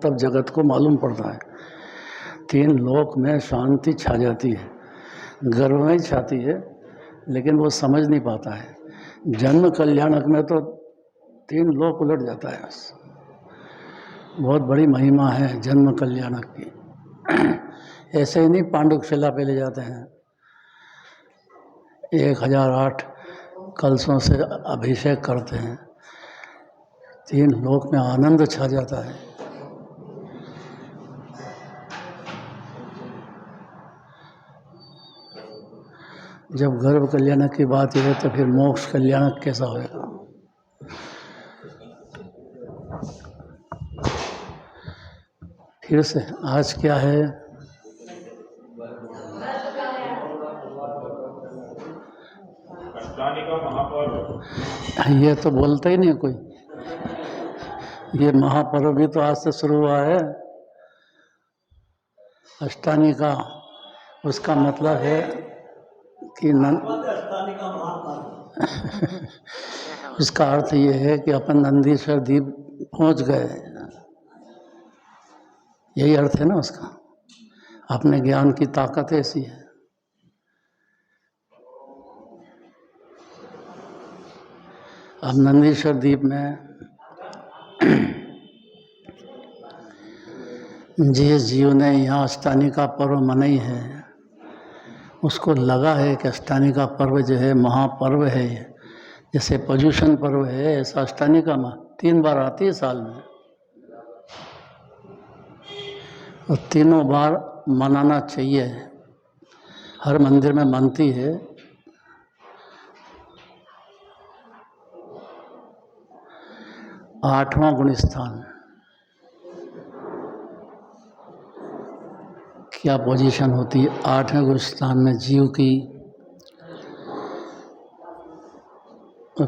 तब जगत को मालूम पड़ता है। तीन लोक में शांति छा जाती है, गर्व में छाती है, लेकिन वो समझ नहीं पाता है। जन्म कल्याणक में तो तीन लोक उलट जाता है। बस बहुत बड़ी महिमा है जन्म कल्याणक की। ऐसे ही नहीं पांडुशिला पे ले जाते हैं, 1008 कलशों से अभिषेक करते हैं, तीन लोक में आनंद छा जाता है। जब गर्भ कल्याणक की बात है तो फिर मोक्ष कल्याणक कैसा होगा? फिर से आज क्या है? ये तो बोलता ही नहीं कोई। ये महापर्व भी तो आज से शुरू हुआ है। अष्टानी का उसका मतलब है कि उसका अर्थ ये है कि अपन नंदीश्वर द्वीप पहुंच गए, यही अर्थ है ना उसका। अपने ज्ञान की ताकत ऐसी है। अब नंदीश्वर द्वीप में जिस जीव ने यहाँ अष्टानी का पर्व मनाई है, उसको लगा है कि अष्टानी का पर्व जो है महापर्व है। जैसे पर्युषण पर्व है, ऐसा अष्टानी का 3 बार आती है साल में, और तीनों बार मनाना चाहिए। हर मंदिर में मनती है। आठवां गुण स्थान, क्या पोजीशन होती है? 8वें गुण स्थान में जीव की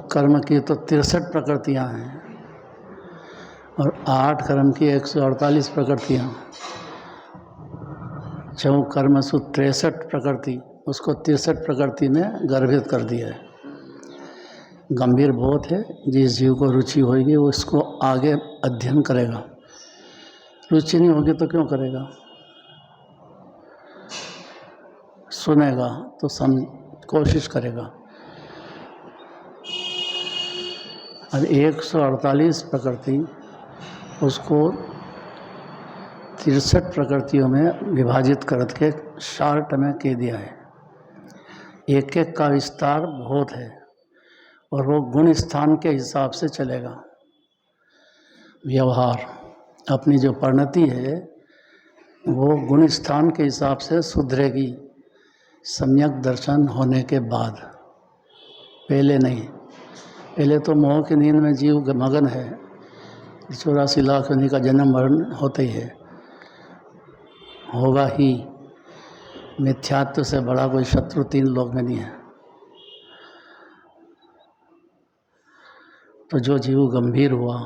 कर्म की तो 63 प्रकृतियां हैं, और 8 कर्म की 148 प्रकृतियां। चौ कर्म सु 63 प्रकृति, उसको 63 प्रकृति में गर्भित कर दिया है। गंभीर बहुत है। जिस जीव को रुचि होगी वो इसको आगे अध्ययन करेगा। रुचि नहीं होगी तो क्यों करेगा? सुनेगा तो कोशिश करेगा। अब 148 प्रकृति, उसको 63 प्रकृतियों में विभाजित करके शार्ट में कह दिया है। एक एक का विस्तार बहुत है, और वो गुण स्थान के हिसाब से चलेगा। व्यवहार, अपनी जो परिणति है वो गुण स्थान के हिसाब से सुधरेगी, सम्यक दर्शन होने के बाद, पहले नहीं। पहले तो मोह की नींद में जीव मगन है। 84 लाख योनि का जन्म मरण होते ही है, होगा ही। मिथ्यात्व से बड़ा कोई शत्रु 3 लोक में नहीं है। तो जो जीव गंभीर हुआ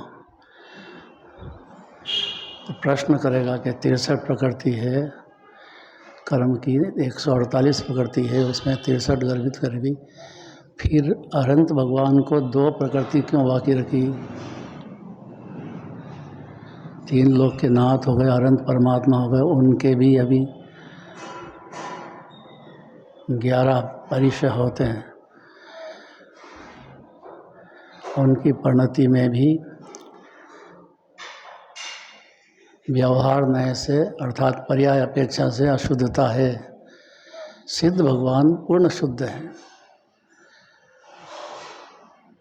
तो प्रश्न करेगा कि 63 प्रकृति है कर्म की, 148 प्रकृति है, उसमें 63 गर्भित करेगी। फिर अनंत भगवान को 2 प्रकृति क्यों बाकी रखी? 3 लोक के नाथ हो गए, अनंत परमात्मा हो गए, उनके भी अभी 11 परिचय होते हैं। उनकी परिणति में भी व्यवहार नए से, अर्थात पर्याय अपेक्षा से अशुद्धता है। सिद्ध भगवान पूर्ण शुद्ध है,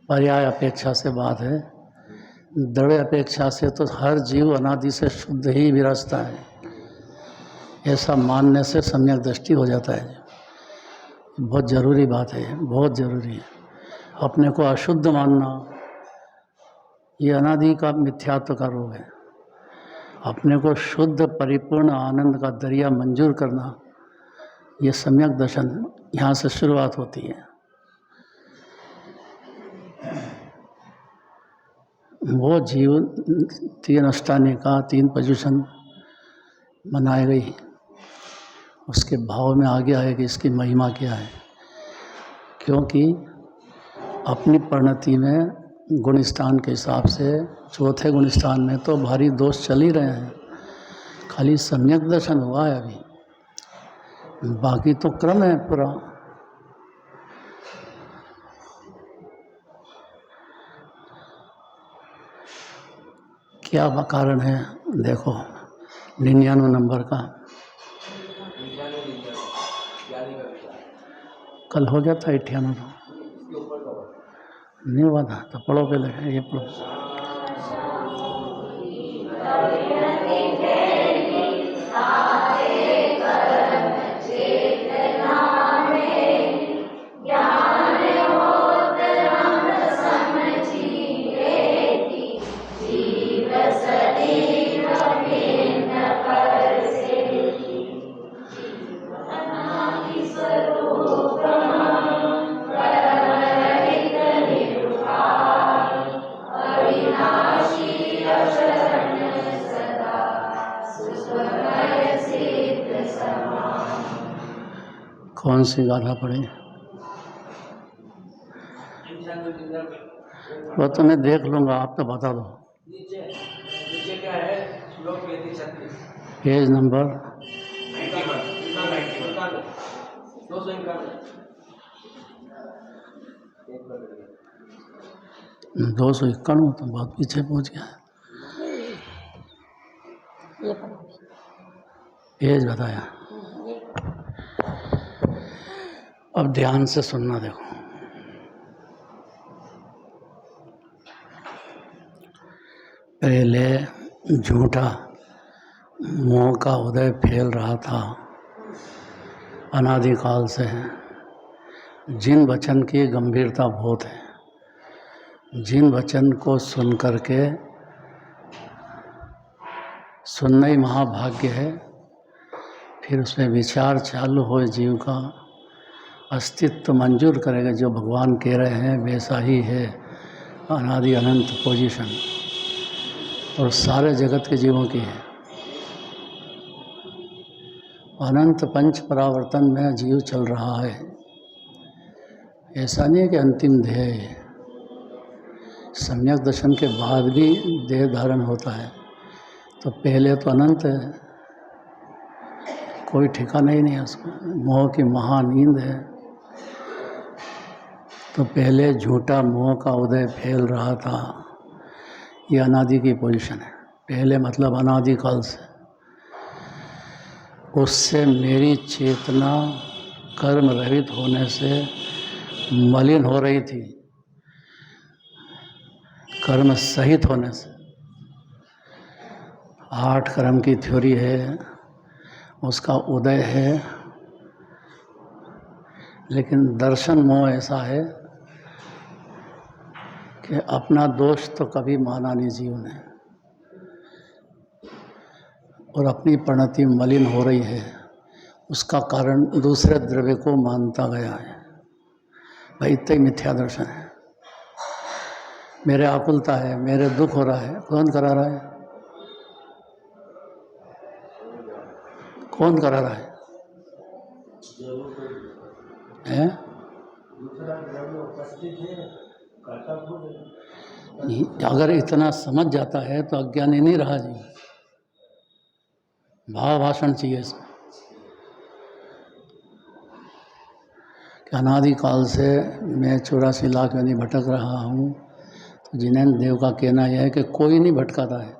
पर्याय अपेक्षा से बात है। द्रव्य अपेक्षा से तो हर जीव अनादि से शुद्ध ही विराजता है, ऐसा मानने से सम्यक दृष्टि हो जाता है। बहुत ज़रूरी बात है, बहुत ज़रूरी है। अपने को अशुद्ध मानना ये अनादि का मिथ्यात्व का रोग है। अपने को शुद्ध परिपूर्ण आनंद का दरिया मंजूर करना, ये सम्यक दर्शन, यहाँ से शुरुआत होती है। वो जीव 3 अष्टानी का 3 पर्युषण मनाई गई, उसके भाव में आगे आए कि इसकी महिमा क्या है। क्योंकि अपनी परिणति में गुणस्थान के हिसाब से चौथे गुणस्थान में तो भारी दोष चल ही रहे हैं, खाली सम्यक दर्शन हुआ है अभी, बाकी तो क्रम है पूरा। क्या कारण है देखो 99 नंबर का, कल हो गया था 98, नहीं हुआ था तो पढ़ो पहले, ये पढ़ो। कौन सी गाथा पढ़ी? वो तो मैं देख लूँगा, आप तो बता दो। नीचे क्या है? श्लोक 36 पेज नंबर 251, तो बहुत पीछे पहुँच गया है। पेज बताया। अब ध्यान से सुनना, देखो पहले झूठा मोह का उदय फैल रहा था अनादिकाल से है। जिन वचन की गंभीरता बहुत है, जिन वचन को सुन करके सुनना ही महाभाग्य है, फिर उसमें विचार चालू हो, जीव का अस्तित्व मंजूर करेगा। जो भगवान कह रहे हैं वैसा ही है अनादि अनंत पोजीशन, और सारे जगत के जीवों की है। अनंत पंच परावर्तन में जीव चल रहा है, ऐसा नहीं है कि अंतिम ध्येय है। सम्यक दर्शन के बाद भी देह धारण होता है, तो पहले तो अनंत है, कोई ठिकाना ही नहीं है उसको। मोह की महानींद है। तो पहले झूठा मोह का उदय फैल रहा था, ये अनादि की पोजीशन है। पहले मतलब अनादिकाल से, उससे मेरी चेतना कर्म रहित होने से मलिन हो रही थी, कर्म सहित होने से। 8 कर्म की थ्योरी है, उसका उदय है, लेकिन दर्शन मोह ऐसा है कि अपना दोष तो कभी माना नहीं जीव ने, और अपनी परिणति मलिन हो रही है, उसका कारण दूसरे द्रव्य को मानता गया है। भाई इतना ही मिथ्या दर्शन है। मेरे आकुलता है, मेरे दुख हो रहा है, कौन करा रहा है? कौन करा रहा है? हैं? अगर इतना समझ जाता है तो अज्ञानी नहीं रहा जी। भाव भाषण चाहिए इसमें कि अनादिकाल से मैं 84 लाख यानी भटक रहा हूँ। तो जिनेंद्र देव का कहना यह है कि कोई नहीं भटकाता है,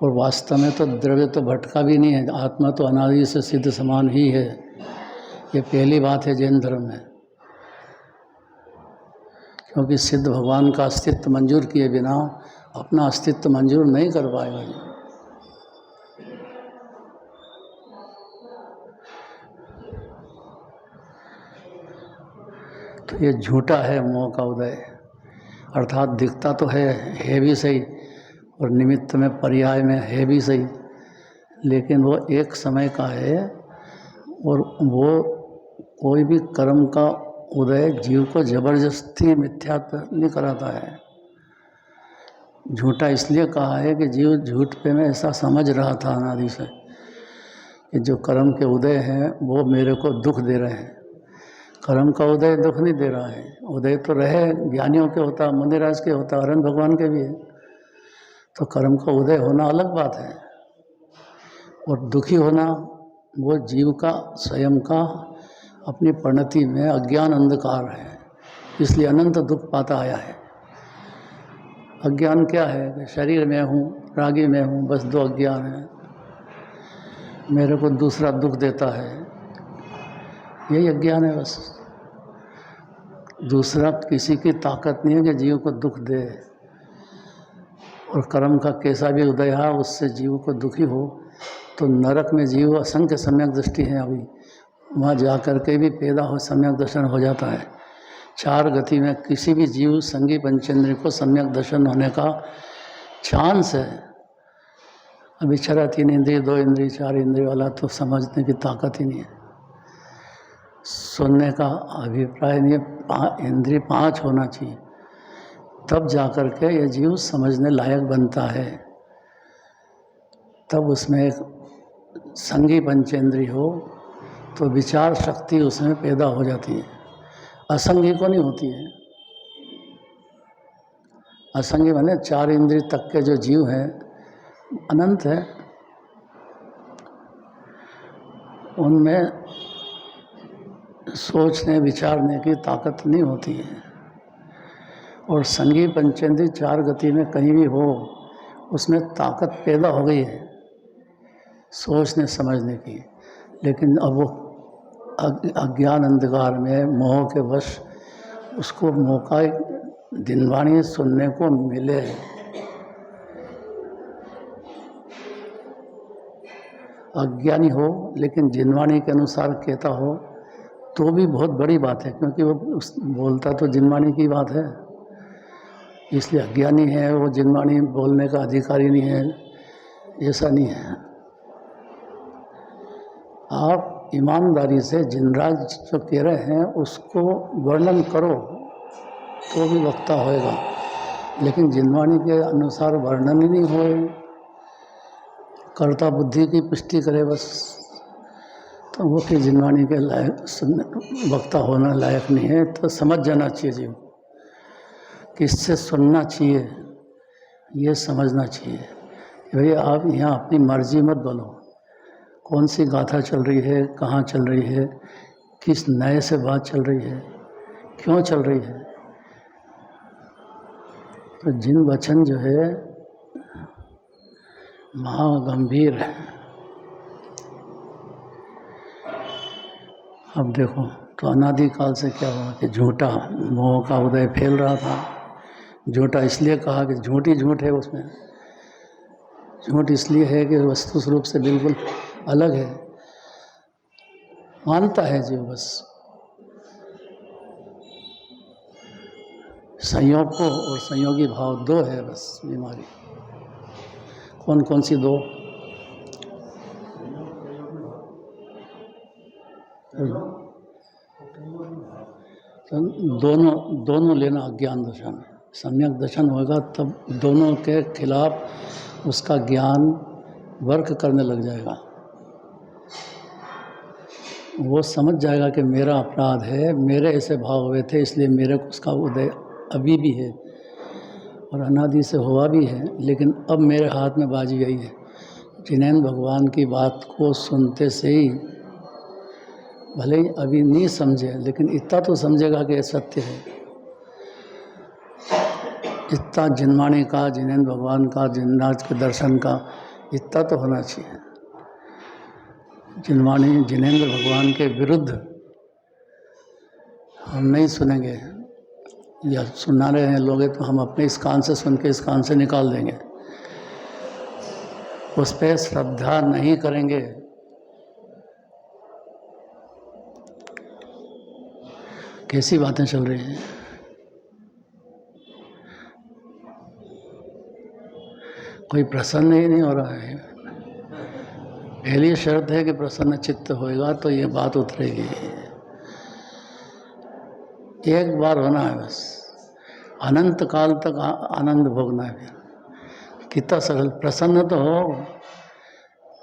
और वास्तव में तो द्रव्य तो भटका भी नहीं है, आत्मा तो अनादि से सिद्ध समान ही है। ये पहली बात है जैन धर्म में, क्योंकि सिद्ध भगवान का अस्तित्व मंजूर किए बिना अपना अस्तित्व मंजूर नहीं कर पाएगा जी। तो ये झूठा है मोह का उदय, अर्थात दिखता तो है भी सही, और निमित्त में पर्याय में है भी सही, लेकिन वो एक समय का है, और वो कोई भी कर्म का उदय जीव को जबरदस्ती मिथ्यात्व नहीं कराता है। झूठा इसलिए कहा है कि जीव झूठ पे में ऐसा समझ रहा था अनादि से कि जो कर्म के उदय हैं वो मेरे को दुख दे रहे हैं, कर्म का उदय दुख नहीं दे रहा है। उदय तो रहे ज्ञानियों के होता, मुनिराज के होता, अरहंत भगवान के भी है। तो कर्म का उदय होना अलग बात है, और दुखी होना वो जीव का स्वयं का अपनी परिणति में अज्ञान अंधकार है, इसलिए अनंत दुख पाता आया है। अज्ञान क्या है कि शरीर में हूँ, रागी में हूँ, बस दो अज्ञान है। मेरे को दूसरा दुख देता है, यही अज्ञान है बस। दूसरा किसी की ताकत नहीं है कि जीव को दुख दे। और कर्म का कैसा भी उदय है उससे जीव को दुखी हो तो नरक में जीव असंख्य सम्यक दृष्टि है, अभी वहाँ जा कर के भी पैदा हो सम्यक दर्शन हो जाता है। चार गति में किसी भी जीव संगी पंचेंद्रिय को सम्यक दर्शन होने का चांस है। अभी छरा 3 इंद्रिय 2 इंद्रिय 4 इंद्रिय वाला तो समझने की ताकत ही नहीं है। सुनने का अभिप्राय नहीं है, इंद्रिय 5 होना चाहिए, तब जाकर के ये जीव समझने लायक बनता है। तब उसमें एक संगी पंचेंद्रिय हो तो विचार शक्ति उसमें पैदा हो जाती है, असंगी को नहीं होती है। असंगी माने 4 इंद्रिय तक के जो जीव हैं अनंत है, उनमें सोचने विचारने की ताकत नहीं होती है। और संगी पंचेंद्रिय 4 गति में कहीं भी हो उसमें ताकत पैदा हो गई है सोचने समझने की, लेकिन अब वो अज्ञान अंधकार में मोह के वश उसको मौका दिनवाणी सुनने को मिले। अज्ञानी हो लेकिन जिनवाणी के अनुसार कहता हो तो भी बहुत बड़ी बात है, क्योंकि वो बोलता तो जिनवाणी की बात है, इसलिए अज्ञानी है वो जिनवाणी बोलने का अधिकारी नहीं है, ऐसा नहीं है। आप ईमानदारी से जिनराज जो कह रहे हैं उसको वर्णन करो तो भी वक्ता होएगा, लेकिन जिनवाणी के अनुसार वर्णन ही नहीं होए, कर्ता बुद्धि की पुष्टि करे बस, तो वो कि जिनवाणी के लायक वक्ता होना लायक नहीं है। तो समझ जाना चाहिए जीव किससे सुनना चाहिए, ये समझना चाहिए कि भाई आप यहाँ अपनी मर्जी मत बोलो, कौन सी गाथा चल रही है, कहाँ चल रही है, किस नए से बात चल रही है, क्यों चल रही है। तो जिन वचन जो है महागंभीर है। अब देखो तो अनादिकाल से क्या हुआ कि झूठा मोह का उदय फैल रहा था। झूठा इसलिए कहा कि झूठ ही झूठ है, उसमें झूठ इसलिए है कि वस्तु स्वरूप से बिल्कुल अलग है, मानता है जीव बस। संयोग को और संयोगी भाव दो है बस बीमारी। कौन कौन सी दो? दोनों लेना अज्ञान दर्शन। सम्यक दर्शन होगा तब दोनों के खिलाफ उसका ज्ञान वर्क करने लग जाएगा। वो समझ जाएगा कि मेरा अपराध है, मेरे ऐसे भाव हुए थे इसलिए मेरे को उसका उदय अभी भी है और अनादि से हुआ भी है, लेकिन अब मेरे हाथ में बाजी गई है। जिनेंद्र भगवान की बात को सुनते से ही भले ही अभी नहीं समझे, लेकिन इतना तो समझेगा कि ये सत्य है। इतना जिनवाणी का, जिनेंद्र भगवान का, जिनराज के दर्शन का इतना तो होना चाहिए। जिनवाणी जिनेंद्र भगवान के विरुद्ध हम नहीं सुनेंगे, या सुना रहे हैं लोग तो हम अपने इस कान से सुन के इस कान से निकाल देंगे, उस पर श्रद्धा नहीं करेंगे। कैसी बातें चल रही हैं। कोई प्रसन्न ही नहीं हो रहा है। पहली शर्त है कि प्रसन्न चित्त होएगा तो ये बात उतरेगी। एक बार होना है बस, अनंत काल तक आनंद भोगना है। फिर कितना सरल, प्रसन्न तो हो।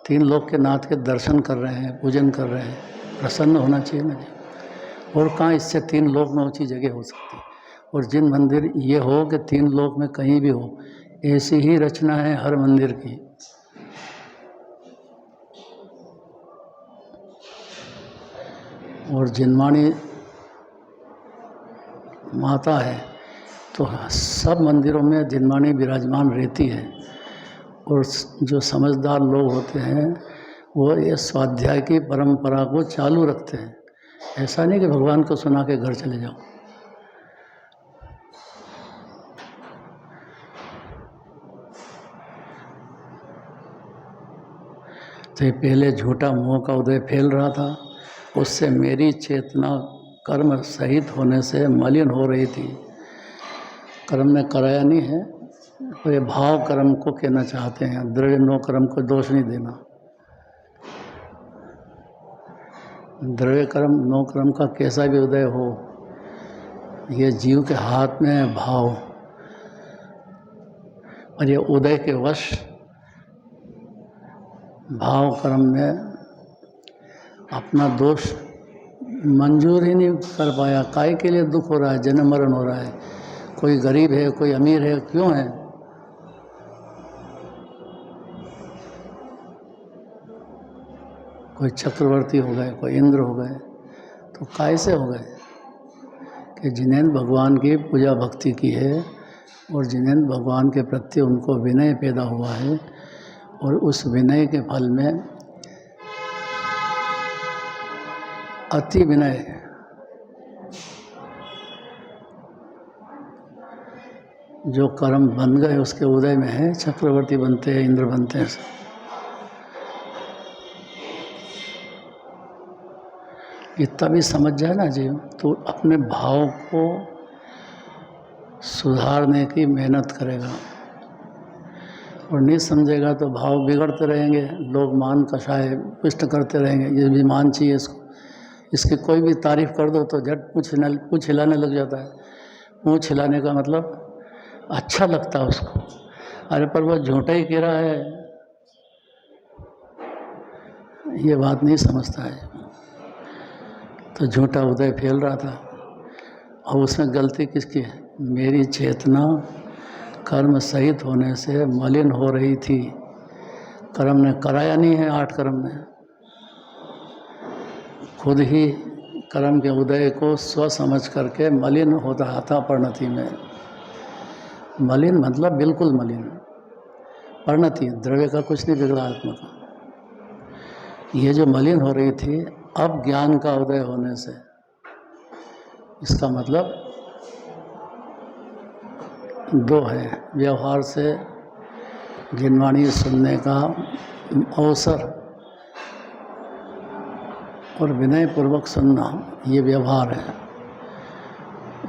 3 लोक के नाथ के दर्शन कर रहे हैं, पूजन कर रहे हैं, प्रसन्न होना चाहिए ना। और कहाँ इससे 3 लोक में ऊंची जगह हो सकती है। और जिन मंदिर ये हो कि 3 लोक में कहीं भी हो, ऐसी ही रचना है हर मंदिर की। और जिनवाणी माता है तो सब मंदिरों में जिनवाणी विराजमान रहती है। और जो समझदार लोग होते हैं वो ये स्वाध्याय की परंपरा को चालू रखते हैं। ऐसा नहीं कि भगवान को सुना के घर चले जाओ। तो ये पहले झूठा मोह का उदय फैल रहा था, उससे मेरी चेतना कर्म सहित होने से मलिन हो रही थी। कर्म ने कराया नहीं है, तो ये भाव कर्म को कहना चाहते हैं। दृढ़ नो कर्म को दोष नहीं देना। द्रव्य कर्म नो कर्म का कैसा भी उदय हो, ये जीव के हाथ में है भाव। और ये उदय के वश भाव कर्म में अपना दोष मंजूर ही नहीं कर पाया। काय के लिए दुख हो रहा है, जन्म मरण हो रहा है। कोई गरीब है, कोई अमीर है, क्यों है? कोई चक्रवर्ती हो गए, कोई इंद्र हो गए, तो काय से हो गए? कि जिन्हें भगवान की पूजा भक्ति की है और जिन्हें भगवान के प्रति उनको विनय पैदा हुआ है, और उस विनय के फल में अति विनय जो कर्म बन गए उसके उदय में है। चक्रवर्ती बनते हैं, इंद्र बनते हैं। इतना भी समझ जाए ना जीव, तो अपने भाव को सुधारने की मेहनत करेगा। और नहीं समझेगा तो भाव बिगड़ते रहेंगे। लोग मान कषाय पुष्ट करते रहेंगे, ये भी मान चाहिए इसको। इसकी कोई भी तारीफ कर दो तो झट पूछ हिलाने लग जाता है। पूछ हिलाने का मतलब अच्छा लगता है उसको। अरे पर वो झूठा ही कह रहा है, ये बात नहीं समझता है। तो झूठा उदय फैल रहा था, और उसमें गलती किसकी है? मेरी चेतना कर्म सहित होने से मलिन हो रही थी। कर्म ने कराया नहीं है। 8 कर्म ने खुद ही कर्म के उदय को स्व समझ करके मलिन होता था परिणति में। मलिन मतलब बिल्कुल मलिन। परिणति द्रव्य का कुछ नहीं बिगड़ा, आत्मा का। ये जो मलिन हो रही थी, अब ज्ञान का उदय होने से, इसका मतलब 2 है। व्यवहार से जिनवाणी सुनने का अवसर और विनय पूर्वक सुनना, ये व्यवहार है।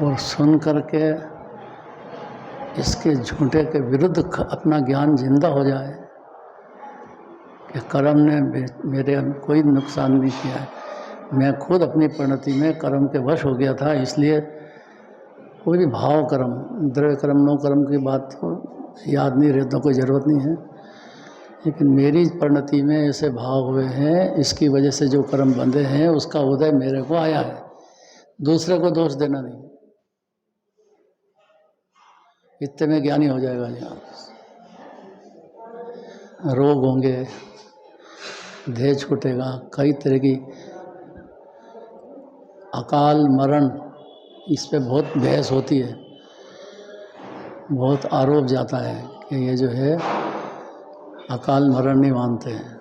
और सुन करके इसके झूठे के विरुद्ध अपना ज्ञान जिंदा हो जाए कि कर्म ने मेरे कोई नुकसान नहीं किया है, मैं खुद अपनी परिणति में कर्म के वश हो गया था। इसलिए कोई भी भाव कर्म, द्रव्य कर्म, नो कर्म की बात तो याद नहीं रहता, कोई ज़रूरत नहीं है। लेकिन मेरी परिणति में ऐसे भाव हुए हैं, इसकी वजह से जो कर्म बंधे हैं उसका उदय मेरे को आया है। दूसरे को दोष देना नहीं। इतने में ज्ञानी हो जाएगा। यहाँ रोग होंगे, देह छूटेगा, कई तरह की अकाल मरण, इस पे बहुत बहस होती है, बहुत आरोप जाता है कि ये जो है अकाल मरण नहीं मानते हैं।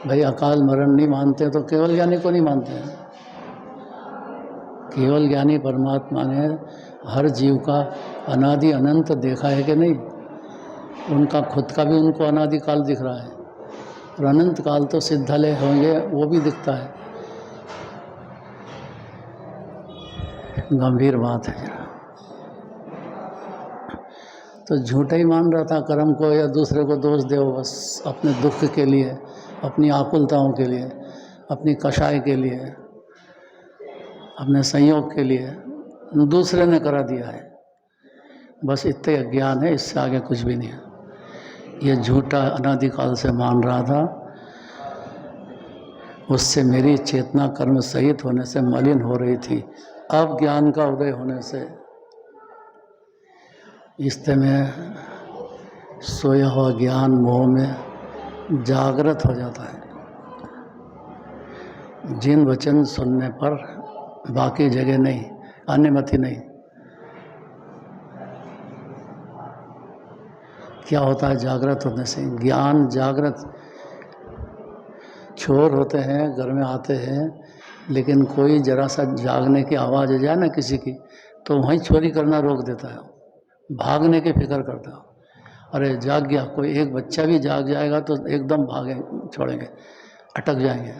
भाई अकाल मरण नहीं मानते तो केवल ज्ञानी को नहीं मानते हैं। केवल ज्ञानी परमात्मा ने हर जीव का अनादि अनंत देखा है कि नहीं? उनका खुद का भी उनको अनादि काल दिख रहा है, और अनंत काल तो सिद्धालय होंगे वो भी दिखता है। गंभीर बात है जरा। तो झूठा ही मान रहा था कर्म को, या दूसरे को दोष दे बस अपने दुख के लिए, अपनी आकुलताओं के लिए, अपनी कषाय के लिए, अपने संयोग के लिए। दूसरे ने करा दिया है, बस इतने अज्ञान है, इससे आगे कुछ भी नहीं है। ये झूठा अनादिकाल से मान रहा था। उससे मेरी चेतना कर्म सहित होने से मलिन हो रही थी। अब ज्ञान का उदय होने से इससे में सोया हुआ ज्ञान मोह में जागृत हो जाता है। जिन वचन सुनने पर बाकी जगह नहीं, अन्यमति नहीं। क्या होता है जागृत होने से? ज्ञान जागृत, चोर होते हैं घर में आते हैं, लेकिन कोई जरा सा जागने की आवाज़ आ जाए ना किसी की, तो वहीं चोरी करना रोक देता है, भागने की फिक्र करता है। अरे जाग गया, कोई एक बच्चा भी जाग जाएगा तो एकदम भागे छोड़ेंगे, अटक जाएंगे।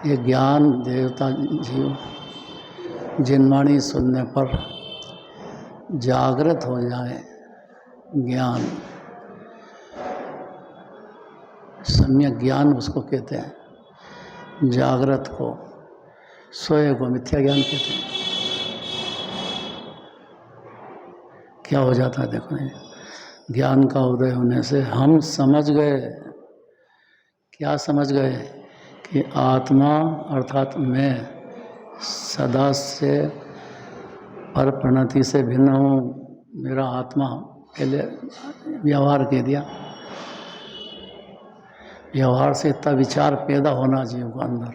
ये ज्ञान देवता जीव जिनवाणी सुनने पर जागृत हो जाए, ज्ञान सम्यक ज्ञान उसको कहते हैं। जागृत को, सोए को मिथ्या ज्ञान कहते हैं। क्या हो जाता है देखो, ज्ञान का उदय होने से हम समझ गए। क्या समझ गए? कि आत्मा अर्थात मैं सदा से पर प्रणति से भिन्न हूँ। मेरा आत्मा, पहले व्यवहार कह दिया, व्यवहार से इतना विचार पैदा होना जीव को अंदर,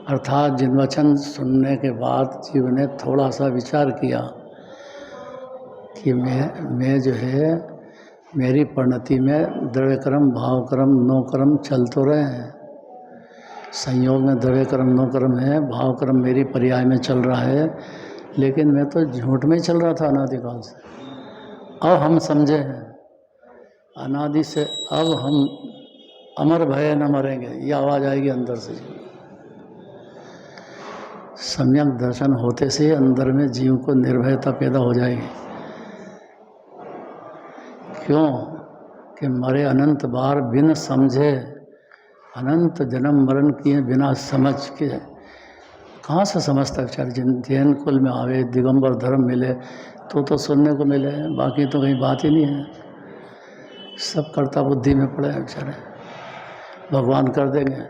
अर्थात जिन वचन सुनने के बाद जीव ने थोड़ा सा विचार किया कि मैं जो है, मेरी परिणति में द्रव्य कर्म भाव कर्म नौ कर्म चल तो रहे हैं। संयोग में द्रव्य कर्म नौ कर्म है, भाव कर्म मेरी पर्याय में चल रहा है, लेकिन मैं तो झूठ में ही चल रहा था अनादिकाल से। अब हम समझे हैं अनादि से, अब हम अमर भय न मरेंगे, ये आवाज़ आएगी अंदर से। सम्यक दर्शन होते से अंदर में जीव को निर्भयता पैदा हो जाएगी। क्यों? कि मरे अनंत बार बिन समझे, अनंत जन्म मरण किए बिना समझ के, कहाँ से समझता है बेचारे? जैन कुल में आवे, दिगंबर धर्म मिले तो सुनने को मिले, बाकी तो कहीं बात ही नहीं है। सब कर्ता बुद्धि में पड़े हैं बेचारे। भगवान कर देंगे,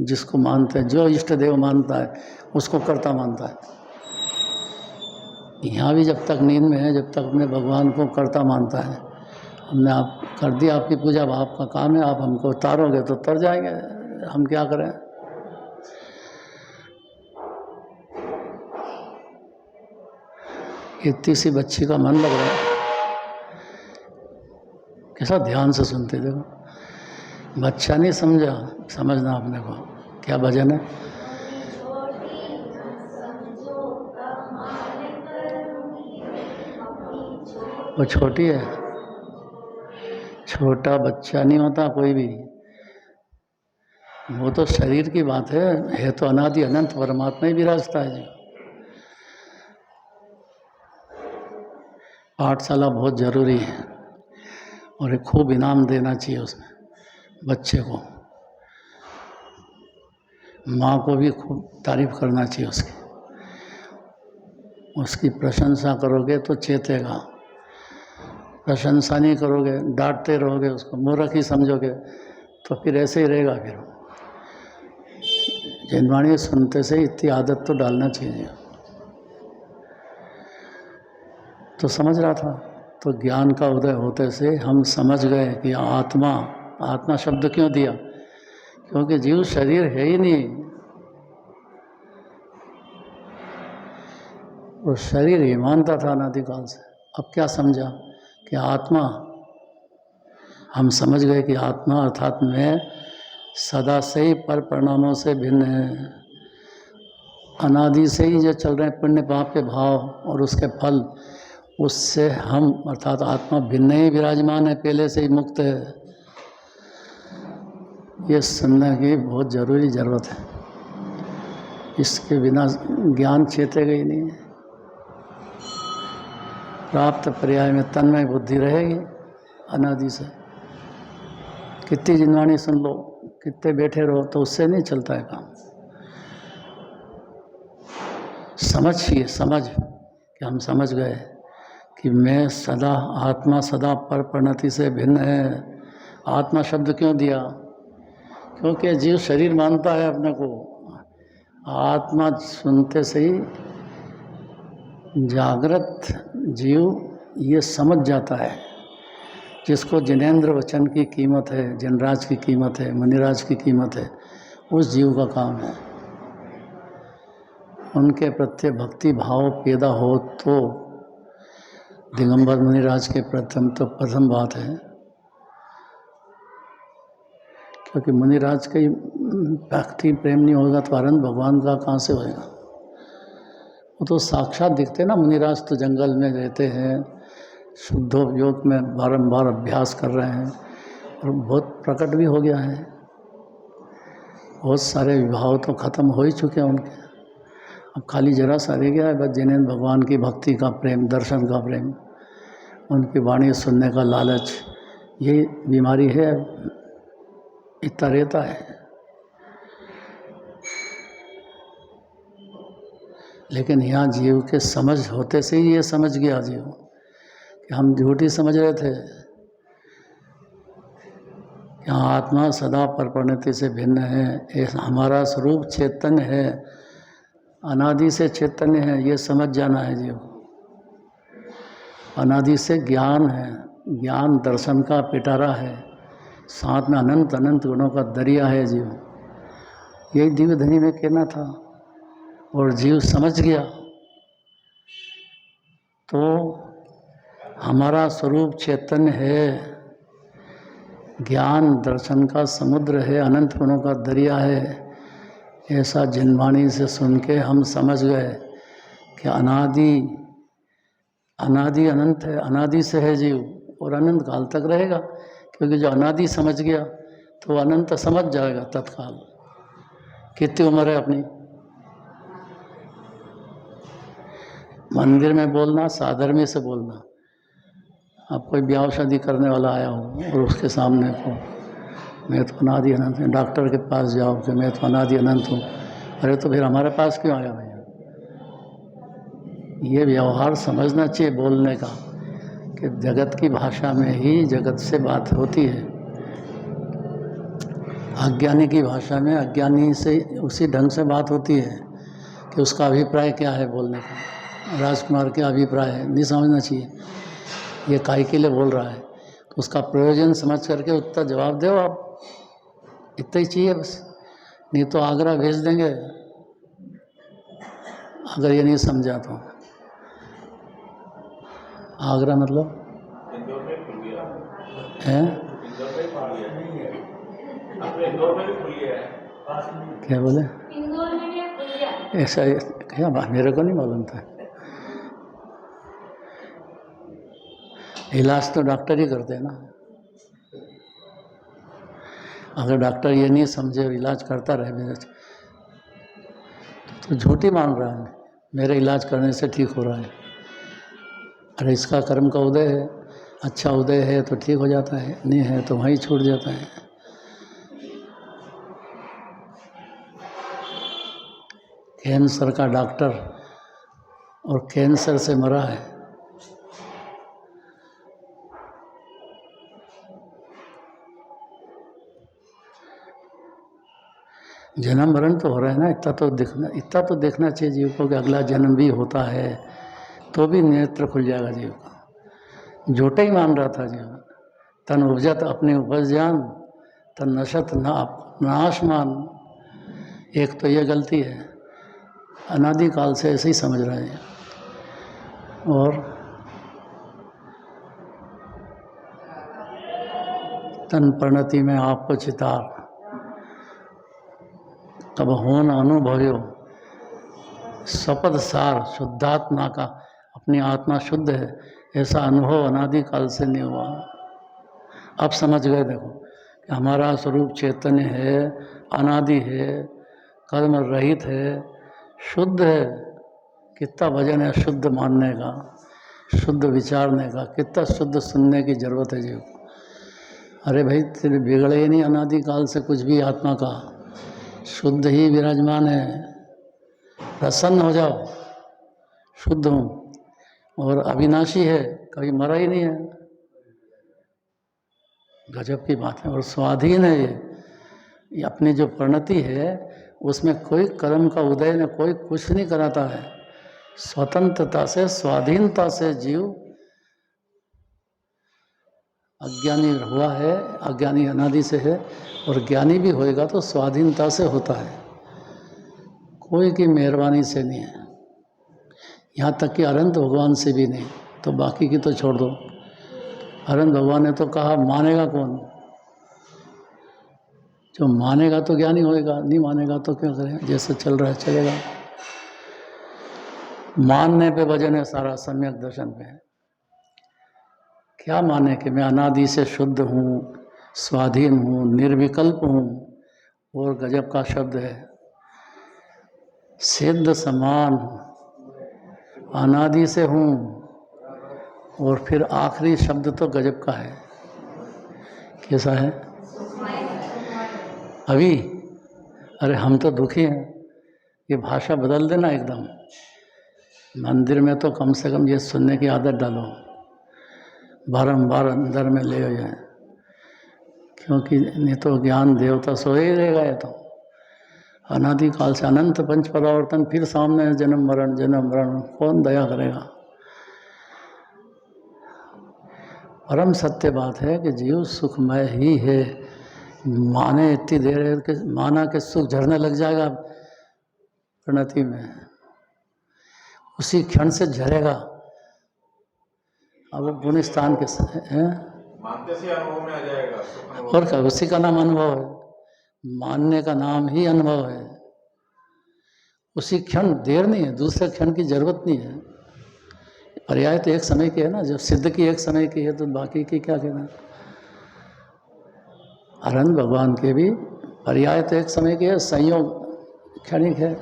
जिसको मानते हैं, जो इष्ट देव मानता है उसको कर्ता मानता है। यहाँ भी जब तक नींद में है, जब तक अपने भगवान को कर्ता मानता है। हमने आप कर दिया, आपकी पूजा, आपका काम है, आप हमको उतारोगे तो तर जाएंगे, हम क्या करें? इतनी सी बच्ची का मन लग रहा है, कैसा ध्यान से सुनते। देखो बच्चा नहीं समझा, समझना अपने को। क्या भजन है? वो छोटी है, छोटा बच्चा नहीं होता कोई भी, वो तो शरीर की बात है तो अनादि अनंत परमात्मा ही विराजता है जी। पाठशाला बहुत ज़रूरी है और एक खूब इनाम देना चाहिए उसमें बच्चे को। माँ को भी खूब तारीफ करना चाहिए उसकी प्रशंसा करोगे तो चेतेगा, प्रशंसा नहीं करोगे, डांटते रहोगे उसको, मूर्ख ही समझोगे तो फिर ऐसे ही रहेगा। फिर जिनवाणी सुनते से इतनी आदत तो डालना चाहिए। तो समझ रहा था, तो ज्ञान का उदय होते से हम समझ गए कि आत्मा, आत्मा शब्द क्यों दिया? क्योंकि जीव शरीर है ही नहीं, वो शरीर ही मानता था अनादिकाल से। अब क्या समझा कि आत्मा, हम समझ गए कि आत्मा अर्थात मैं सदा से ही पर परिणामों से भिन्न है। अनादि से ही जो चल रहे हैं पुण्य पाप के भाव और उसके फल, उससे हम अर्थात आत्मा भिन्न ही विराजमान है, पहले से ही मुक्त है। ये समझने की बहुत ज़रूरत है, इसके बिना ज्ञान चेतेगा ही नहीं। प्राप्त पर्याय में तन्मय बुद्धि रहेगी अनादि से। कितनी जिनवाणी सुन लो, कितने बैठे रहो, तो उससे नहीं चलता है काम। समझिए, समझ कि हम समझ गए कि मैं सदा, आत्मा सदा पर परिणति से भिन्न है आत्मा शब्द क्यों दिया? क्योंकि जीव शरीर मानता है अपने को। आत्मा सुनते से ही जागृत जीव ये समझ जाता है, जिसको जिनेंद्र वचन की कीमत है, जनराज की कीमत है, मुनिराज की कीमत है, उस जीव का काम है। उनके प्रति भक्ति भाव पैदा हो तो दिगंबर मुनिराज के प्रथम बात है, क्योंकि मुनिराज का ही भक्ति प्रेम नहीं होगा तो आनंद भगवान का कहाँ से होएगा? वो तो साक्षात दिखते ना। मुनिराज तो जंगल में रहते हैं, शुद्धोपयोग में बारंबार अभ्यास कर रहे हैं और बहुत प्रकट भी हो गया है। बहुत सारे विभाव तो खत्म हो ही चुके हैं उनके। अब खाली जरा सा रह गया है बस जिन्हें भगवान की भक्ति का प्रेम, दर्शन का प्रेम, उनकी वाणी सुनने का लालच, ये बीमारी है, इतना रहता है। लेकिन यहाँ जीव के समझ होते से ही ये समझ गया जीव कि हम झूठी समझ रहे थे। यहाँ आत्मा सदा परपरिणति से भिन्न है, ये हमारा स्वरूप चैतन्य है, अनादि से चैतन्य है, ये समझ जाना है जीव। अनादि से ज्ञान है, ज्ञान दर्शन का पिटारा है, साथ में अनंत अनंत गुणों का दरिया है जीव। यही दिव्य धनी में कहना था और जीव समझ गया तो हमारा स्वरूप चैतन्य है, ज्ञान दर्शन का समुद्र है, अनंत गुणों का दरिया है। ऐसा जिनवाणी से सुन के हम समझ गए कि अनादि अनादि अनंत है, अनादि से है जीव और अनंत काल तक रहेगा। क्योंकि जो अनादि समझ गया तो वो अनंत समझ जाएगा तत्काल। कितनी उम्र है अपनी? मंदिर में बोलना, साधर्मी से बोलना। अब कोई ब्याह शादी करने वाला आया हो और उसके सामने को मैं तो अनादि अनंत हूँ, डॉक्टर के पास जाओ कि मैं तो अनादि अनंत हूँ, अरे तो फिर हमारे पास क्यों आया भैया? ये व्यवहार समझना चाहिए बोलने का कि जगत की भाषा में ही जगत से बात होती है, अज्ञानी की भाषा में अज्ञानी से उसी ढंग से बात होती है कि उसका अभिप्राय क्या है बोलने का। राजकुमार के अभिप्राय है नहीं समझना चाहिए, ये काय के लिए बोल रहा है, तो उसका प्रयोजन समझ करके उत्तर जवाब दो आप। इतना ही चाहिए बस, नहीं तो आगरा भेज देंगे अगर ये नहीं समझा तो। आगरा मतलब है क्या बोले? ऐसा क्या मेरे को नहीं मालूम था। इलाज तो डॉक्टर ही करते हैं ना। अगर डॉक्टर ये नहीं समझे और इलाज करता रहे मेरे तो झूठी मान रहा है, मेरे इलाज करने से ठीक हो रहा है। अरे इसका कर्म का उदय है, अच्छा उदय है तो ठीक हो जाता है, नहीं है तो वहीं छूट जाता है। कैंसर का डॉक्टर और कैंसर से मरा है। जन्म मरण तो हो रहा है ना, इतना तो देखना चाहिए जीव को कि अगला जन्म भी होता है, तो भी नेत्र खुल जाएगा जीव का। झूठा ही मान रहा था जीव। तन उपजत अपने उपज जान, तन नशत नाश मान। एक तो ये गलती है, अनादिकाल से ऐसे ही समझ रहे हैं। और तन परिणति में आपको चितार तब होन अनुभव्यो शपथ सार शुद्धात्मा का, अपनी आत्मा शुद्ध है ऐसा अनुभव अनादिकाल से नहीं हुआ। अब समझ गए देखो कि हमारा स्वरूप चैतन्य है, अनादि है, कर्म रहित है, शुद्ध है। कितना वजन है शुद्ध मानने का, शुद्ध विचारने का, कितना शुद्ध सुनने की जरूरत है जीव। अरे भाई तेरे बिगड़े ही नहीं अनादिकाल से कुछ भी, आत्मा का शुद्ध ही विराजमान है। प्रसन्न हो जाओ, शुद्ध हूँ और अविनाशी है, कभी मरा ही नहीं है। गजब की बात है। और स्वाधीन है ये अपनी जो परिणति है उसमें कोई कर्म का उदय न कोई कुछ नहीं कराता है। स्वतंत्रता से स्वाधीनता से जीव अज्ञानी हुआ है, अज्ञानी अनादि से है, और ज्ञानी भी होएगा तो स्वाधीनता से होता है, कोई की मेहरबानी से नहीं है। यहाँ तक कि अनंत भगवान से भी नहीं, तो बाकी की तो छोड़ दो। अनंत भगवान ने तो कहा मानेगा कौन? जो मानेगा तो ज्ञानी होएगा, नहीं मानेगा तो क्या करें, जैसे चल रहा है चलेगा। मानने पे वजन है सारा, सम्यक दर्शन पे है। क्या माने कि मैं अनादि से शुद्ध हूँ, स्वाधीन हूँ, निर्विकल्प हूँ। और गजब का शब्द है, सिद्ध समान अनादि से हूँ। और फिर आखिरी शब्द तो गजब का है। कैसा है? अभी अरे हम तो दुखी हैं, ये भाषा बदल देना एकदम। मंदिर में तो कम से कम ये सुनने की आदत डालो, बारंबार अंदर में ले जाए, क्योंकि नहीं तो ज्ञान देवता सोए ही रहेगा। ये तो अनादि काल से अनंत पंच परावर्तन, फिर सामने जन्म मरण, कौन दया करेगा? परम सत्य बात है कि जीव सुखमय ही है। माने इतनी देर है कि माना कि सुख झरने लग जाएगा परिणति में, उसी क्षण से झरेगा। अब वो पुण्यस्थान के हैं, मानते से अनुभव में आ जाएगा सुख अनुभव। और क्या, उसी का नाम अनुभव है। मानने का नाम ही अनुभव है। उसी क्षण, देर नहीं है, दूसरे क्षण की जरूरत नहीं है। पर्याय तो एक समय की है ना, जब सिद्ध की एक समय की है तो बाकी की क्या कहना। अनंत भगवान के भी पर्याय तो एक समय की है, संयोग क्षणिक है।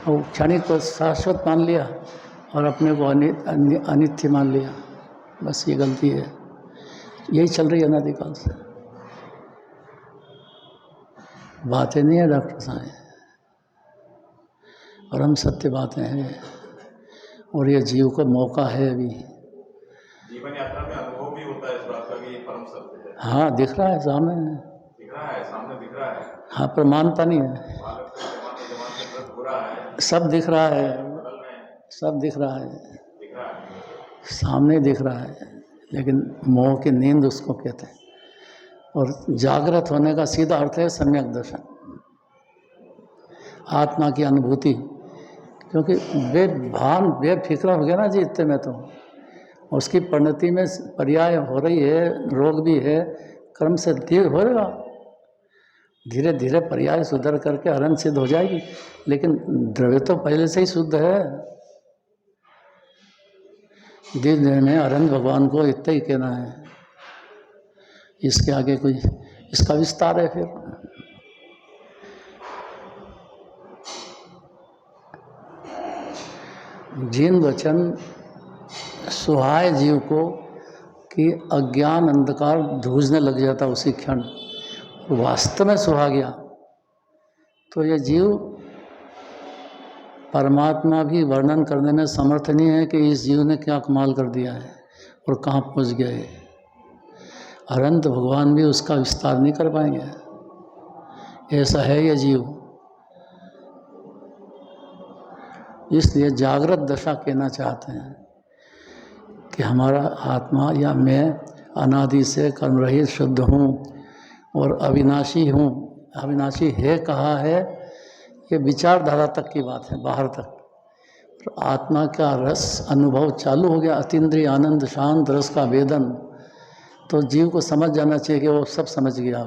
और क्षणिक को शाश्वत मान लिया और अपने को अनित्य मान लिया, बस ये गलती है। यही चल रही है अनादिकाल से। बातें नहीं है डॉक्टर साहब, परम सत्य बातें हैं। और ये जीव को मौका है अभी। जीवन यात्रा में अनुभव भी होता है इस बात का कि ये परम सत्य है। हाँ, दिख रहा है सामने, दिख रहा है, सामने दिख रहा है। हाँ, पर मानता नहीं है। बालक से जवान जवान से वृद्ध हो रहा है, सब दिख रहा है, बदल रहे हैं, सब दिख रहा है, दिख रहा है। सामने दिख रहा है, लेकिन मोह की नींद उसको कहते हैं। और जागृत होने का सीधा अर्थ है सम्यक दर्शन, आत्मा की अनुभूति। क्योंकि बेभान बेफिक्रा हो गया ना जी इतने में, तो उसकी परिणति में पर्याय हो रही है, रोग भी है, कर्म से धीरे होएगा, धीरे धीरे पर्याय सुधर करके अनंत सिद्ध हो जाएगी। लेकिन द्रव्य तो पहले से ही शुद्ध है। धीरे धीरे में अनंत भगवान को इतना ही कहना है, इसके आगे कोई इसका विस्तार है। फिर जिन वचन सुहाए जीव को कि अज्ञान अंधकार धूजने लग जाता उसी क्षण, वास्तव में सुहा गया, तो ये जीव परमात्मा भी वर्णन करने में समर्थ नहीं है कि इस जीव ने क्या कमाल कर दिया है और कहाँ पहुँच गया है। अनंत भगवान भी उसका विस्तार नहीं कर पाएंगे, ऐसा है ये जीव। इसलिए जागृत दशा कहना चाहते हैं कि हमारा आत्मा या मैं अनादि से कर्मरहित शुद्ध हूँ और अविनाशी हूँ। अविनाशी है कहा है, ये विचारधारा तक की बात है, बाहर तक। तो आत्मा का रस अनुभव चालू हो गया, अतीन्द्रिय आनंद शांत रस का वेदन, तो जीव को समझ जाना चाहिए कि वो सब समझ गया।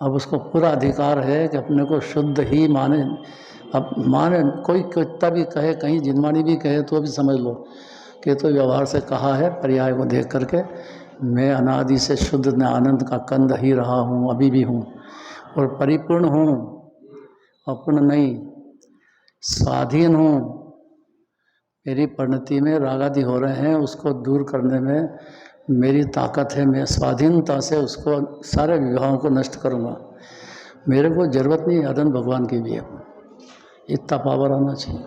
अब उसको पूरा अधिकार है कि अपने को शुद्ध ही माने। अब माने, कोई कितना भी कहे, कहीं जिनमानी भी कहे तो भी समझ लो कि तो व्यवहार से कहा है, पर्याय को देख करके मैं अनादि से शुद्ध न आनंद का कंद ही रहा हूँ, अभी भी हूँ, और परिपूर्ण हूँ, अपूर्ण नहीं, स्वाधीन हूँ। मेरी परिणति में रागादि हो रहे हैं, उसको दूर करने में मेरी ताकत है। मैं स्वाधीनता से उसको सारे विभागों को नष्ट करूँगा। मेरे को जरूरत नहीं है अनंत भगवान की भी, इतना पावर आना चाहिए।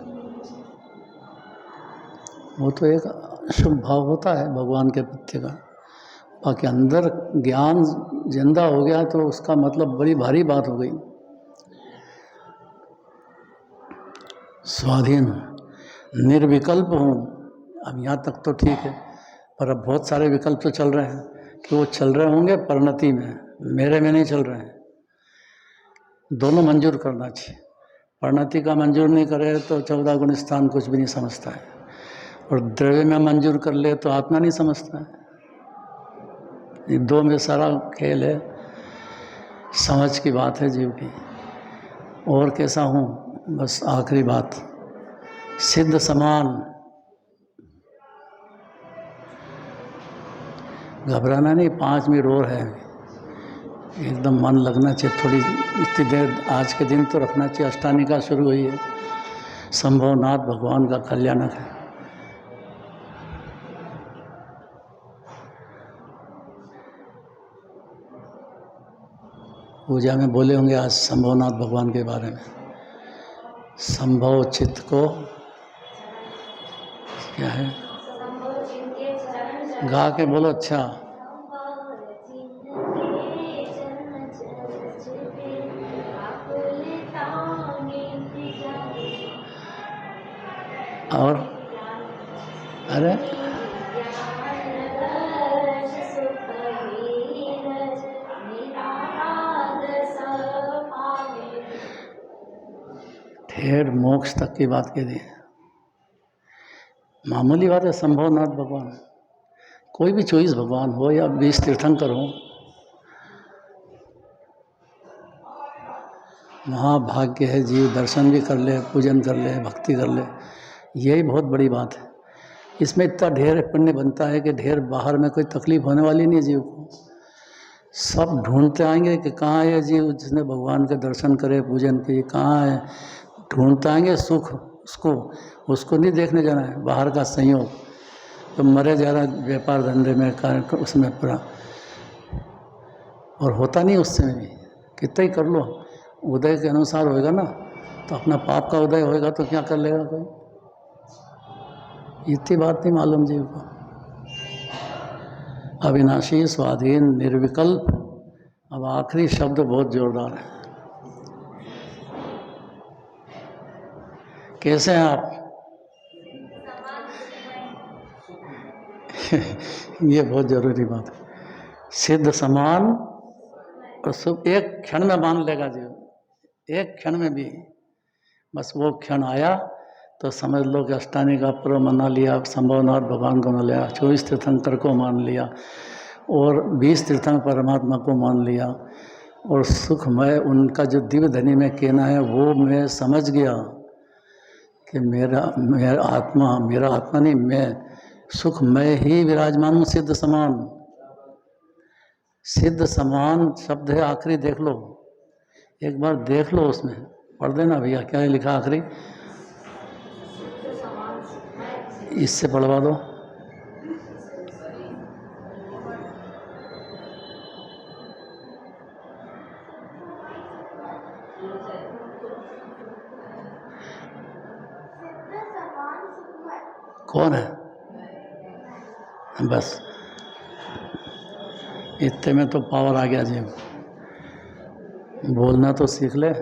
वो तो एक शुभ भाव होता है भगवान के प्रति का, बाकी अंदर ज्ञान जिंदा हो गया तो उसका मतलब बड़ी भारी बात हो गई। स्वाधीन निर्विकल्प हूँ, अब यहाँ तक तो ठीक है, पर अब बहुत सारे विकल्प तो चल रहे हैं कि वो चल रहे होंगे परिणति में, मेरे में नहीं चल रहे हैं। दोनों मंजूर करना चाहिए। परिणति का मंजूर नहीं करे तो 14 गुण स्थान कुछ भी नहीं समझता है, और द्रव्य में मंजूर कर ले तो आत्मा नहीं समझता है। ये दो में सारा खेल है, समझ की बात है जीव की। और कैसा हूँ, बस आखिरी बात, सिद्ध समान। घबराना नहीं, 5 मिनट और है, एकदम मन लगना चाहिए थोड़ी, इतनी देर आज के दिन तो रखना चाहिए। अष्टानिका शुरू हुई है, संभवनाथ भगवान का कल्याणक है। पूजा में बोले होंगे आज संभवनाथ भगवान के बारे में। संभव चित्त को क्या है, गा के बोलो। अच्छा, और अरे ठेर मोक्ष तक की बात कह दी, मामूली बात है। संभवनाथ भगवान, कोई भी 24 भगवान हो या 20 तीर्थंकर हो, महाभाग्य है जीव दर्शन भी कर ले, पूजन कर ले, भक्ति कर ले, यही बहुत बड़ी बात है। इसमें इतना ढेर पुण्य बनता है कि ढेर बाहर में कोई तकलीफ होने वाली नहीं जीव को। सब ढूंढते आएंगे कि कहाँ है जीव जिसने भगवान के दर्शन करे, पूजन किए, कहाँ है, ढूंढते आएंगे सुख उसको नहीं देखने जाना है। बाहर का संयोग तो मरे जा रहा व्यापार धंधे में, उसमें पूरा, और होता नहीं उससे भी, कितना ही कर लो, उदय के अनुसार होएगा ना। तो अपना पाप का उदय होएगा तो क्या कर लेगा कोई, इतनी बात नहीं मालूम जीव को। अविनाशी, स्वाधीन, निर्विकल्प। अब आखिरी शब्द बहुत जोरदार है। कैसे हैं आप? ये बहुत जरूरी बात है। सिद्ध समान और सब एक क्षण में मान लेगा जीव, एक क्षण में भी। बस वो क्षण आया तो समझ लो कि अष्टानी का पर्व मना लिया, संभवनाथ भगवान को मान लिया, 24 तीर्थंकर को मान लिया, और 20 तीर्थंकर परमात्मा को मान लिया, और सुखमय उनका जो दिव्य धनी में कहना है वो मैं समझ गया कि मेरा आत्मा नहीं, मैं सुखमय ही विराजमान हूँ। सिद्ध समान, सिद्ध समान शब्द है आखिरी, देख लो एक बार, देख लो उसमें, पढ़ देना भैया क्या है लिखा आखिरी, इससे पढ़वा दो। कौन है? बस इतने में तो पावर आ गया जी, बोलना तो सीख ले।